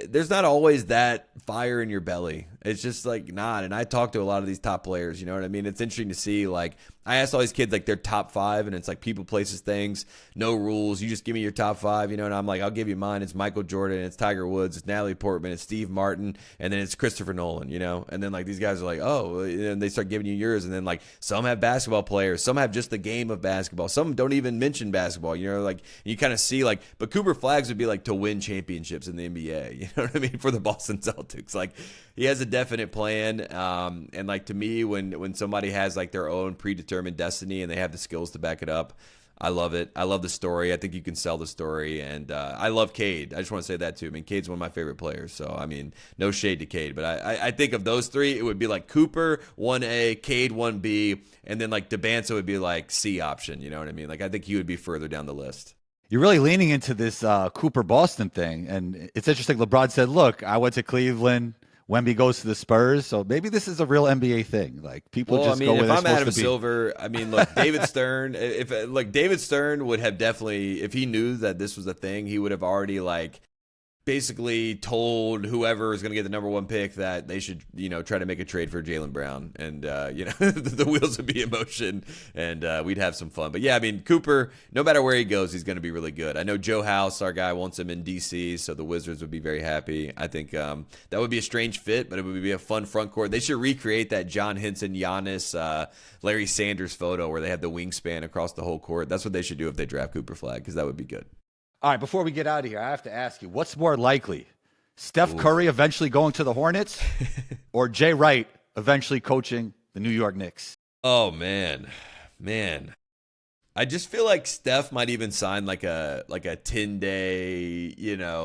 there's not always that fire in your belly. It's just like not. And I talk to a lot of these top players, you know what I mean? It's interesting to see, like, I asked all these kids like their top five, and it's like people, places, things, no rules. You just give me your top five, and I'm like, I'll give you mine. It's Michael Jordan, it's Tiger Woods, it's Natalie Portman, it's Steve Martin, and then it's Christopher Nolan, and then like these guys are like, oh, and they start giving you yours, and then like some have basketball players, some have just the game of basketball, some don't even mention basketball, like you kind of see like, but Cooper Flagg's would be like to win championships in the NBA, you know what I mean, for the Boston Celtics. Like he has a definite plan, and like to me, when somebody has like their own predetermined destiny and they have the skills to back it up, I love it. I love the story. I think you can sell the story, and I love Cade. I just want to say that too. I mean, Cade's one of my favorite players, so I mean, no shade to Cade, but I think of those three, it would be like Cooper 1A, Cade 1B, and then like DYBANTSA would be like C option. You know what I mean? Like I think he would be further down the list. You're really leaning into this Cooper Boston thing, and it's interesting. LeBron said, "Look, I went to Cleveland. Wemby goes to the Spurs, so maybe this is a real NBA thing. Like people go where they're supposed to be." If I'm Adam Silver, I mean, look, David Stern. David Stern would have definitely, if he knew that this was a thing, he would have already like basically told whoever is going to get the number one pick that they should, try to make a trade for Jaylen Brown, and the wheels would be in motion, and we'd have some fun. But yeah, I mean, Cooper, no matter where he goes, he's going to be really good. I know Joe House, our guy, wants him in DC, so the Wizards would be very happy. I think that would be a strange fit, but it would be a fun front court. They should recreate that John Henson, Giannis, Larry Sanders photo where they have the wingspan across the whole court. That's what they should do if they draft Cooper Flagg, because that would be good. All right, before we get out of here, I have to ask you, what's more likely? Steph Curry eventually going to the Hornets or Jay Wright eventually coaching the New York Knicks? Oh, man. I just feel like Steph might even sign like a 10-day,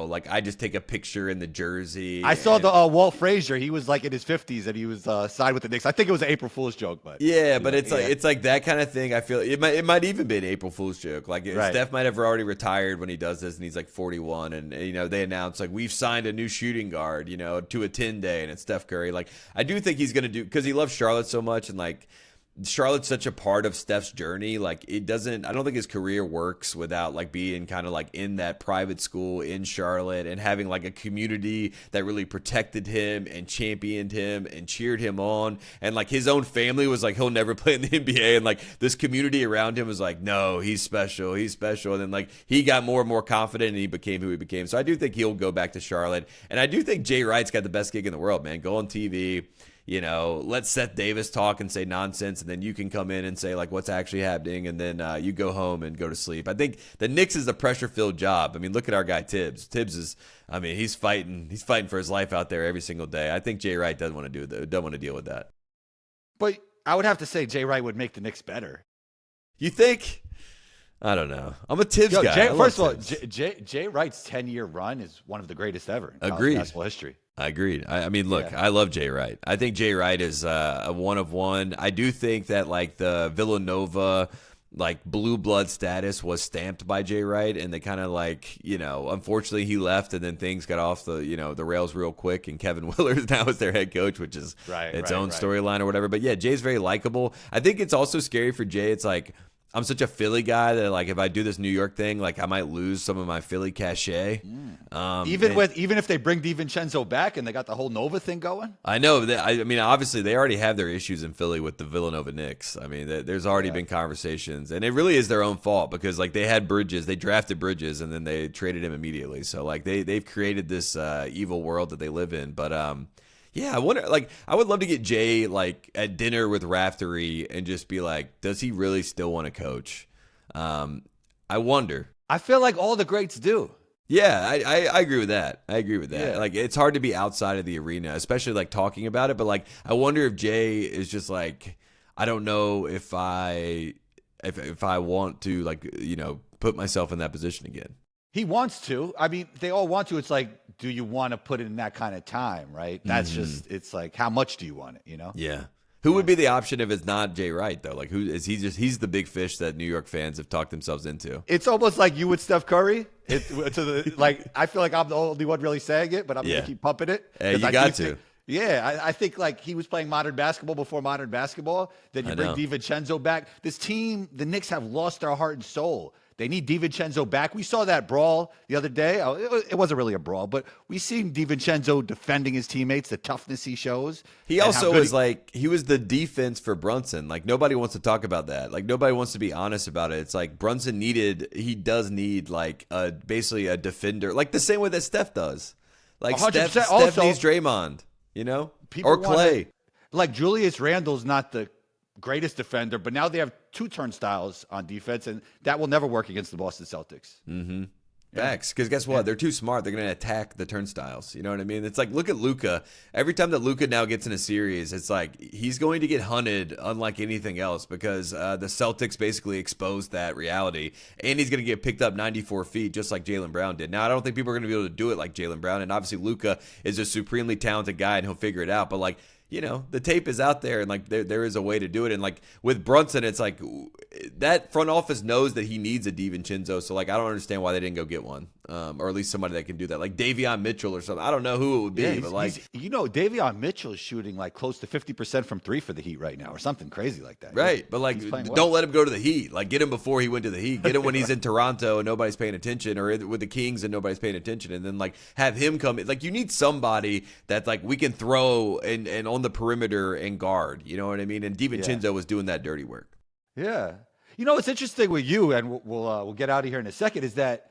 like I just take a picture in the jersey. I saw the Walt Frazier. He was like in his 50s and he was signed with the Knicks. I think it was an April Fool's joke, but yeah, but it's like that kind of thing. I feel it might even be an April Fool's joke. Like right. Steph might have already retired when he does this, and he's like 41, and they announce like we've signed a new shooting guard, to a 10-day, and it's Steph Curry. Like I do think he's gonna do, because he loves Charlotte so much, and like Charlotte's such a part of Steph's journey. Like I don't think his career works without like being kind of like in that private school in Charlotte and having like a community that really protected him and championed him and cheered him on. And like his own family was like, he'll never play in the NBA. And like this community around him was like, no, he's special. And then like he got more and more confident and he became who he became. So I do think he'll go back to Charlotte. And I do think Jay Wright's got the best gig in the world, man. Go on TV. Let Seth Davis talk and say nonsense, and then you can come in and say like what's actually happening, and then you go home and go to sleep. I think the Knicks is a pressure-filled job. I mean, look at our guy Tibbs. Tibbs is, I mean, he's fighting for his life out there every single day. I think Jay Wright doesn't want to deal with that. But I would have to say Jay Wright would make the Knicks better. You think? I don't know. I'm a Tibbs Yo, guy. First of all, Jay Wright's 10-year run is one of the greatest ever in college basketball history. Agreed. I mean, look, I love Jay Wright. I think Jay Wright is a one of one. I do think that like the Villanova like blue blood status was stamped by Jay Wright, and they kind of like, unfortunately he left, and then things got off the the rails real quick, and Kevin Willard now is their head coach, which is its own storyline or whatever. But yeah, Jay's very likable. I think it's also scary for Jay. It's like, I'm such a Philly guy that like if I do this New York thing, like I might lose some of my Philly cachet. Even if they bring DiVincenzo back and they got the whole Nova thing going. I know that. I mean, obviously they already have their issues in Philly with the Villanova Knicks. I mean, there's already been conversations, and it really is their own fault because like they had Bridges, they drafted Bridges, and then they traded him immediately. So like they've created this evil world that they live in. But yeah, I wonder. Like, I would love to get Jay like at dinner with Raftery and just be like, does he really still want to coach? I wonder. I feel like all the greats do. Yeah, I agree with that. Yeah. Like, it's hard to be outside of the arena, especially like talking about it. But like, I wonder if Jay is just like, I don't know if I want to like put myself in that position again. He wants to. I mean, they all want to. It's like, do you want to put it in that kind of time, right? That's just, it's like, how much do you want it, Yeah. Who would be the option if it's not Jay Wright, though? Like, who is he? He's the big fish that New York fans have talked themselves into. It's almost like you with Steph Curry. I feel like I'm the only one really saying it, but I'm going to keep pumping it. You got to. I think like he was playing modern basketball before modern basketball. Then you bring DiVincenzo back. This team, the Knicks have lost their heart and soul. They need DiVincenzo back. We saw that brawl the other day. It wasn't really a brawl, but we seen DiVincenzo defending his teammates, the toughness he shows. He also was he was the defense for Brunson. Like, nobody wants to talk about that. Like, nobody wants to be honest about it. It's like Brunson he does need like basically a defender, like the same way that Steph does. Like Steph needs Draymond, or Clay. Like Julius Randle's not the greatest defender, but now they have two turnstiles on defense, and that will never work against the Boston Celtics. Mm-hmm. Facts. Because guess what? They're too smart. They're going to attack the turnstiles. You know what I mean? It's like, look at Luka. Every time that Luka now gets in a series, it's like he's going to get hunted unlike anything else because the Celtics basically exposed that reality, and he's going to get picked up 94 feet just like Jaylen Brown did. Now, I don't think people are going to be able to do it like Jaylen Brown, and obviously Luka is a supremely talented guy, and he'll figure it out. But like, the tape is out there, and like there is a way to do it. And like with Brunson, it's like that front office knows that he needs a DiVincenzo. So like, I don't understand why they didn't go get one, or at least somebody that can do that, like Davion Mitchell or something. I don't know who it would be, but like Davion Mitchell is shooting like close to 50% from three for the Heat right now, or something crazy like that. Right, but like don't let him go to the Heat. Like get him before he went to the Heat. Get him when he's in Toronto and nobody's paying attention, or with the Kings and nobody's paying attention, and then like have him come. Like you need somebody that like we can throw and on the perimeter and guard. You know what I mean? And DiVincenzo was doing that dirty work. Yeah. What's interesting with you, and we'll get out of here in a second, is that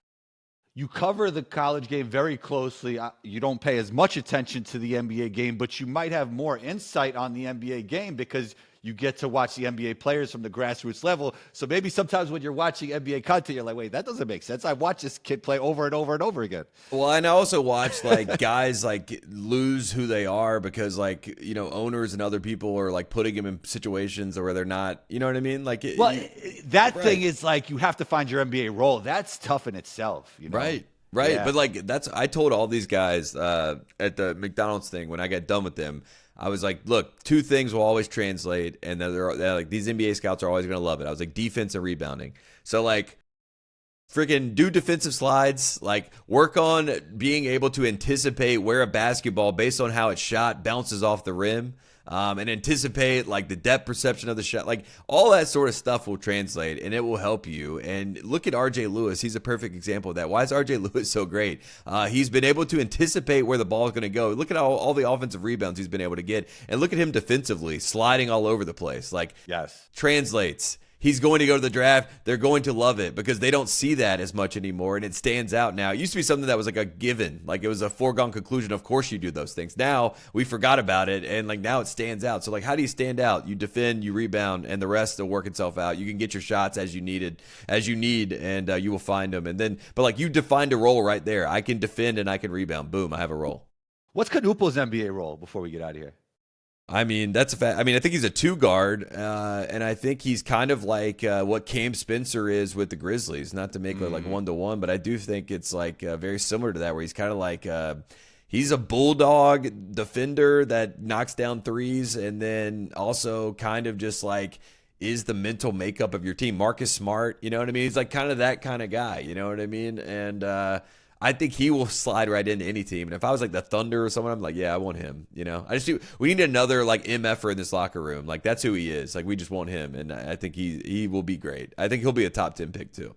you cover the college game very closely. You don't pay as much attention to the NBA game, but you might have more insight on the NBA game because you get to watch the NBA players from the grassroots level. So maybe sometimes when you're watching NBA content, you're like, wait, that doesn't make sense. I watched this kid play over and over and over again. Well, and I also watch like guys like lose who they are because like, owners and other people are like putting them in situations where they're not, you know what I mean? Like, thing is like, you have to find your NBA role. That's tough in itself. Right. Yeah. But like, I told all these guys at the McDonald's thing when I got done with them, I was like, look, two things will always translate, and they're like, these NBA scouts are always going to love it. I was like, defense and rebounding. So like, freaking do defensive slides, like work on being able to anticipate where a basketball based on how it's shot bounces off the rim. And anticipate like the depth perception of the shot, like all that sort of stuff will translate and it will help you. And look at RJ Lewis. He's a perfect example of that. Why is RJ Lewis so great? He's been able to anticipate where the ball is going to go. Look at all the offensive rebounds he's been able to get. And look at him defensively, sliding all over the place. Like, translates. He's going to go to the draft. They're going to love it because they don't see that as much anymore, and it stands out now. It used to be something that was like a given, like it was a foregone conclusion. Of course you do those things. Now we forgot about it, and like now it stands out. So like, how do you stand out? You defend, you rebound, and the rest will work itself out. You can get your shots as you need, and you will find them. And then, but like you defined a role right there. I can defend and I can rebound. Boom, I have a role. What's Knupel's NBA role before we get out of here? I mean, that's a fact. I mean, I think he's a two guard, and I think he's kind of like what Cam Spencer is with the Grizzlies. Not to make it like 1-to-1, but I do think it's like very similar to that, where he's kind of like he's a bulldog defender that knocks down threes, and then also kind of just like is the mental makeup of your team. Marcus Smart, you know what I mean? He's like kind of that kind of guy, you know what I mean? And I think he will slide right into any team. And if I was like the Thunder or someone, I'm like, yeah, I want him. You know, we need another like MFer in this locker room. Like that's who he is. Like we just want him, and I think he will be great. I think he'll be a top 10 pick too.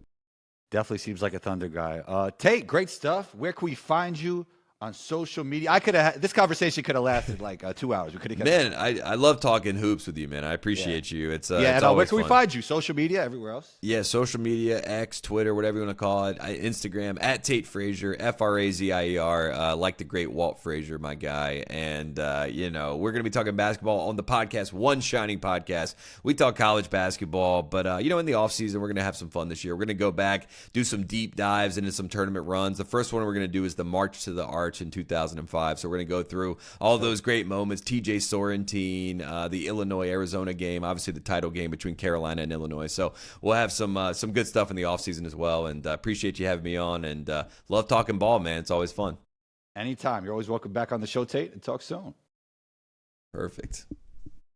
Definitely seems like a Thunder guy. Tate, great stuff. Where can we find you on social media? This conversation could have lasted like 2 hours. We could have. Man, I love talking hoops with you, man. I appreciate you. It's it's and always where can fun. we find you? Social media, everywhere else. Yeah, social media, X, Twitter, whatever you want to call it. Instagram at Tate Frazier, Frazier, like the great Walt Frazier, my guy. And we're gonna be talking basketball on the podcast, One Shining Podcast. We talk college basketball, but in the offseason, we're gonna have some fun this year. We're gonna go back, do some deep dives into some tournament runs. The first one we're gonna do is the March to the Arch in 2005. So we're going to go through all those great moments. TJ Sorrentine, the Illinois-Arizona game, obviously the title game between Carolina and Illinois. So we'll have some good stuff in the offseason as well. And appreciate you having me on. And love talking ball, man. It's always fun. Anytime. You're always welcome back on the show, Tate, and talk soon. Perfect.